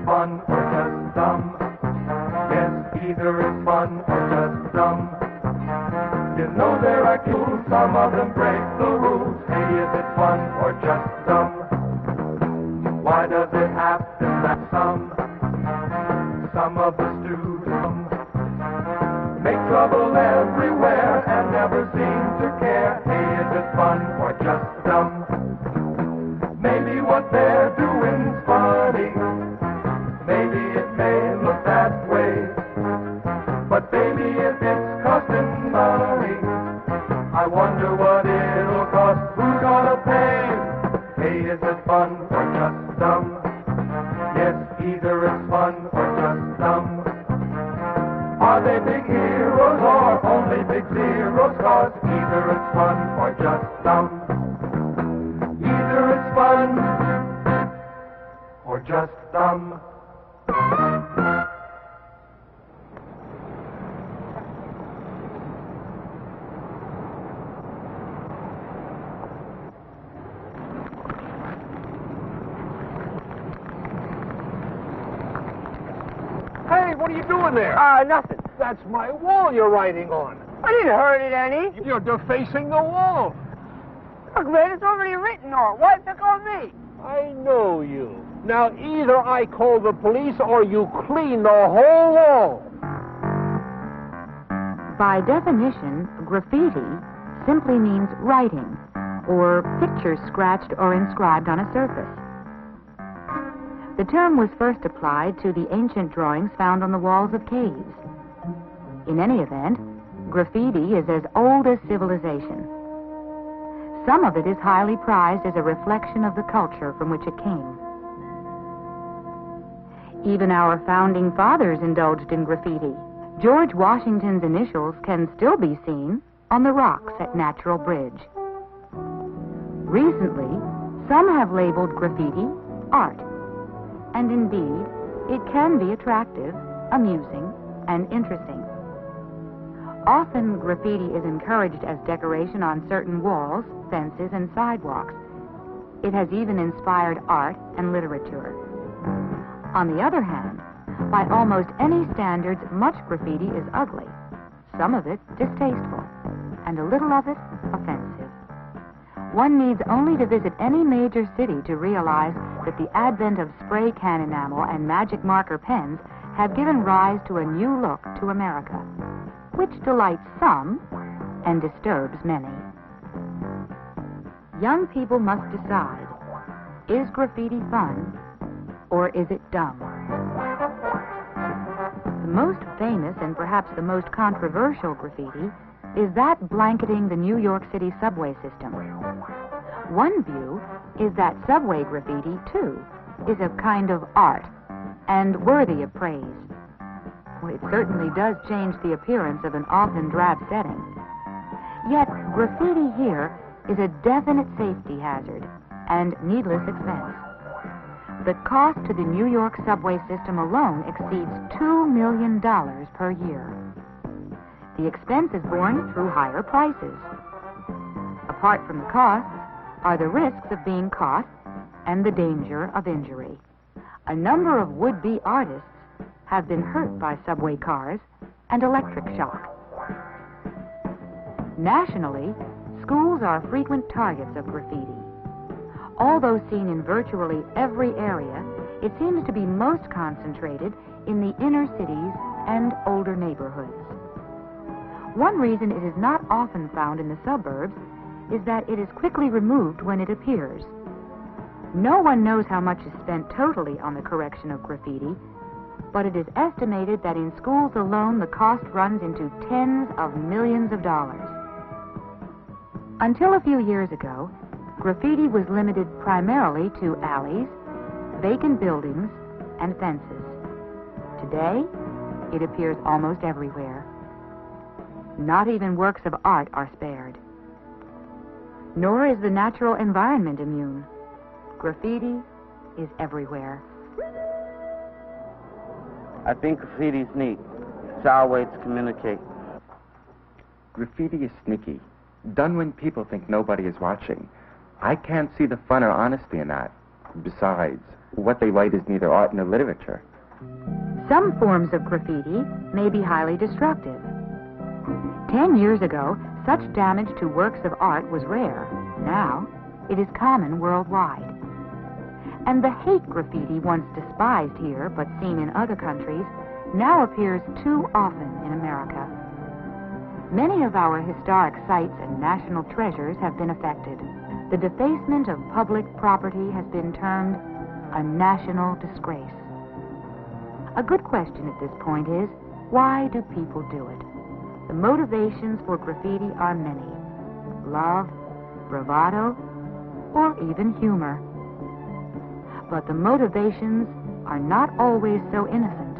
Fun or just dumb? Yes, either it's fun or just dumb. You know there are tools, some of them break the rules. Hey, is it fun or just dumb? Why does it happen that some of the students make trouble everywhere and never seem to care? Hey, is it fun or just dumb? Maybe what they're doing's funny. Maybe it may look that way, but baby, if it's costing money, I wonder what it'll cost. Who's gonna pay? Hey, is it fun or just dumb? Yes, either it's fun or just dumb. Are they big heroes or only big zeros? 'Cause either it's fun or just dumb. Either it's fun or just dumb. Hey, what are you doing there? Nothing. That's my wall you're writing on. I didn't hurt it any. You're defacing the wall. Look, man, it's already written on. Why pick on me? I know you. Now, either I call the police or you clean the whole wall. By definition, graffiti simply means writing or pictures scratched or inscribed on a surface. The term was first applied to the ancient drawings found on the walls of caves. In any event, graffiti is as old as civilization. Some of it is highly prized as a reflection of the culture from which it came. Even our founding fathers indulged in graffiti. George Washington's initials can still be seen on the rocks at Natural Bridge. Recently, some have labeled graffiti art. And indeed, it can be attractive, amusing, and interesting. Often, graffiti is encouraged as decoration on certain walls, fences, and sidewalks. It has even inspired art and literature. On the other hand, by almost any standards, much graffiti is ugly, some of it distasteful, and a little of it offensive. One needs only to visit any major city to realize that the advent of spray can enamel and magic marker pens have given rise to a new look to America, which delights some and disturbs many. Young people must decide, is graffiti fun or is it dumb? The most famous and perhaps the most controversial graffiti is that blanketing the New York City subway system. One view is that subway graffiti, too, is a kind of art and worthy of praise. Well, it certainly does change the appearance of an often drab setting. Yet, graffiti here is a definite safety hazard and needless expense. The cost to the New York subway system alone exceeds $2 million per year. The expense is borne through higher prices. Apart from the costs are the risks of being caught and the danger of injury. A number of would-be artists have been hurt by subway cars and electric shock. Nationally, schools are frequent targets of graffiti. Although seen in virtually every area, it seems to be most concentrated in the inner cities and older neighborhoods. One reason it is not often found in the suburbs is that it is quickly removed when it appears. No one knows how much is spent totally on the correction of graffiti, but it is estimated that in schools alone the cost runs into tens of millions of dollars. Until a few years ago, graffiti was limited primarily to alleys, vacant buildings, and fences. Today, it appears almost everywhere. Not even works of art are spared. Nor is the natural environment immune. Graffiti is everywhere. I think graffiti's neat. It's our way to communicate. Graffiti is sneaky, done when people think nobody is watching. I can't see the fun or honesty in that. Besides, what they write is neither art nor literature. Some forms of graffiti may be highly destructive. 10 years ago, such damage to works of art was rare. Now, it is common worldwide. And the hate graffiti once despised here, but seen in other countries, now appears too often in America. Many of our historic sites and national treasures have been affected. The defacement of public property has been termed a national disgrace. A good question at this point is, why do people do it? The motivations for graffiti are many. Love, bravado, or even humor. But the motivations are not always so innocent.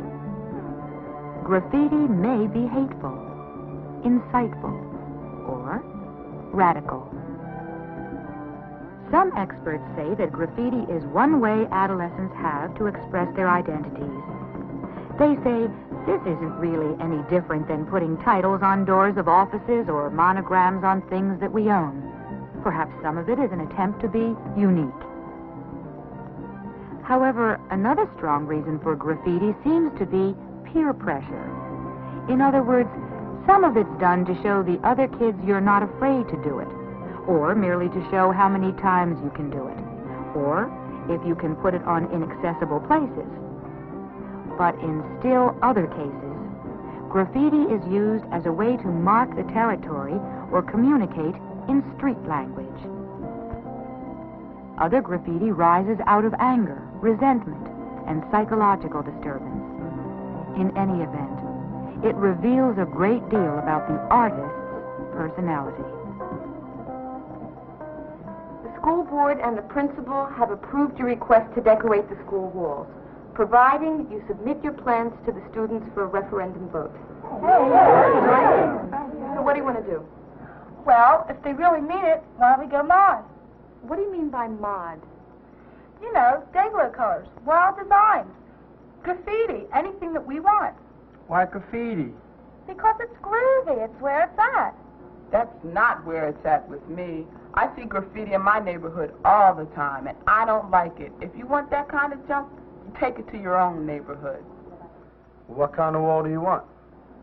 Graffiti may be hateful, insightful, or radical. Some experts say that graffiti is one way adolescents have to express their identities. They say this isn't really any different than putting titles on doors of offices or monograms on things that we own. Perhaps some of it is an attempt to be unique. However, another strong reason for graffiti seems to be peer pressure. In other words, some of it's done to show the other kids you're not afraid to do it, or merely to show how many times you can do it, or if you can put it on inaccessible places. But in still other cases, graffiti is used as a way to mark the territory or communicate in street language. Other graffiti rises out of anger, resentment, and psychological disturbance. In any event, it reveals a great deal about the artist's personality. The school board and the principal have approved your request to decorate the school walls, providing you submit your plans to the students for a referendum vote. So what do you want to do? Well, if they really mean it, why don't we go mod? What do you mean by mod? You know, Dayglow colors, wild designs, graffiti, anything that we want. Why graffiti? Because it's groovy, it's where it's at. That's not where it's at with me. I see graffiti in my neighborhood all the time, and I don't like it. If you want that kind of junk, you take it to your own neighborhood. What kind of wall do you want?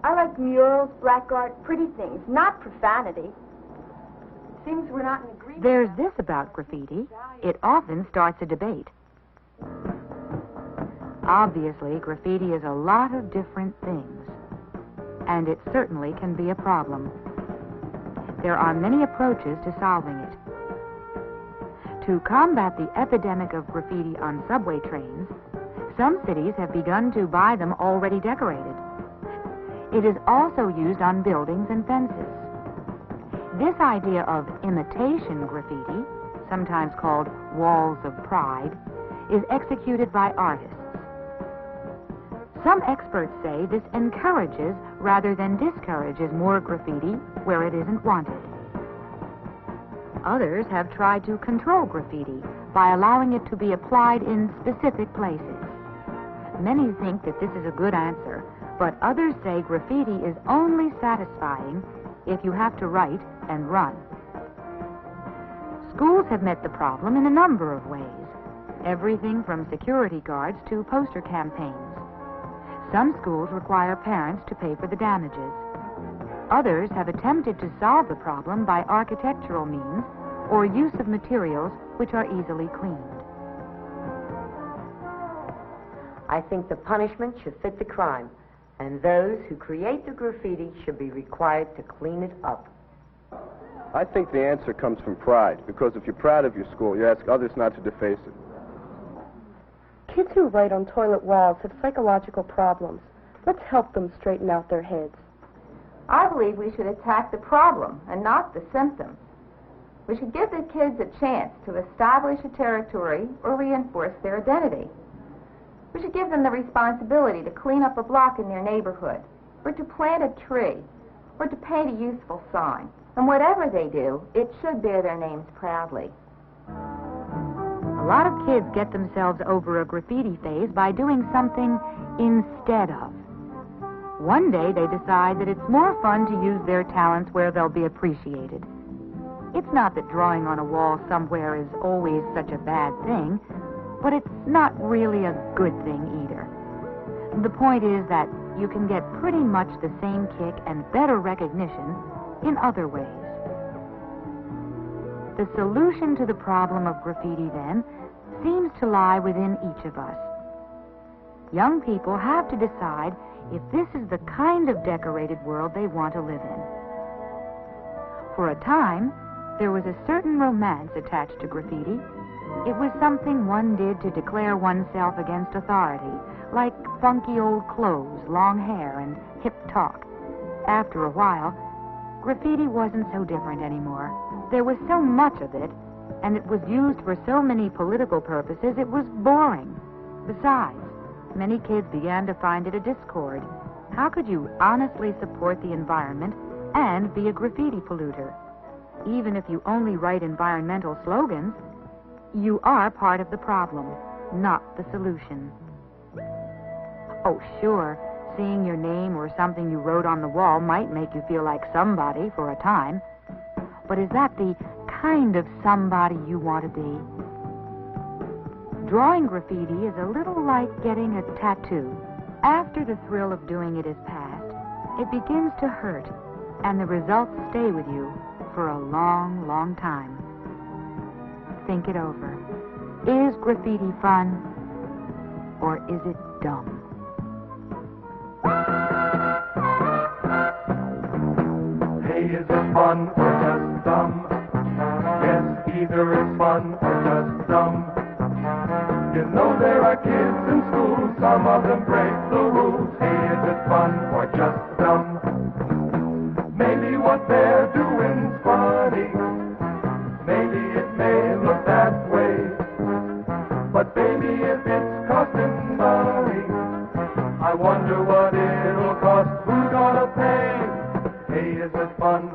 I like murals, black art, pretty things, not profanity. Seems we're not in agreement. There's this about graffiti. It often starts a debate. Obviously, graffiti is a lot of different things, and it certainly can be a problem. There are many approaches to solving it. To combat the epidemic of graffiti on subway trains, some cities have begun to buy them already decorated. It is also used on buildings and fences. This idea of imitation graffiti, sometimes called walls of pride, is executed by artists. Some experts say this encourages rather than discourages more graffiti where it isn't wanted. Others have tried to control graffiti by allowing it to be applied in specific places. Many think that this is a good answer, but others say graffiti is only satisfying if you have to write and run. Schools have met the problem in a number of ways, everything from security guards to poster campaigns. Some schools require parents to pay for the damages. Others have attempted to solve the problem by architectural means or use of materials which are easily cleaned. I think the punishment should fit the crime, and those who create the graffiti should be required to clean it up. I think the answer comes from pride, because if you're proud of your school, you ask others not to deface it. Kids who write on toilet walls have psychological problems. Let's help them straighten out their heads. I believe we should attack the problem and not the symptom. We should give the kids a chance to establish a territory or reinforce their identity. We should give them the responsibility to clean up a block in their neighborhood, or to plant a tree, or to paint a useful sign. And whatever they do, it should bear their names proudly. A lot of kids get themselves over a graffiti phase by doing something instead of. One day they decide that it's more fun to use their talents where they'll be appreciated. It's not that drawing on a wall somewhere is always such a bad thing, but it's not really a good thing either. The point is that you can get pretty much the same kick and better recognition in other ways. The solution to the problem of graffiti, then, seems to lie within each of us. Young people have to decide if this is the kind of decorated world they want to live in. For a time, there was a certain romance attached to graffiti. It was something one did to declare oneself against authority, like funky old clothes, long hair, and hip talk. After a while, graffiti wasn't so different anymore. There was so much of it, and it was used for so many political purposes, it was boring. Besides, many kids began to find it a discord. How could you honestly support the environment and be a graffiti polluter? Even if you only write environmental slogans, you are part of the problem, not the solution. Oh, sure, seeing your name or something you wrote on the wall might make you feel like somebody for a time. But is that the kind of somebody you want to be? Drawing graffiti is a little like getting a tattoo. After the thrill of doing it is past, it begins to hurt, and the results stay with you for a long, long time. Think it over. Is graffiti fun, or is it dumb? Hey, is it fun or just dumb? Yes, either it's fun or just dumb. You know there are kids in school, some of them break the rules. Hey, is it fun or just dumb? Maybe what they're doing's funny. Maybe it may look that way. But baby, if it's costing money, I wonder what it'll cost. Who's gonna pay? Hey, is it fun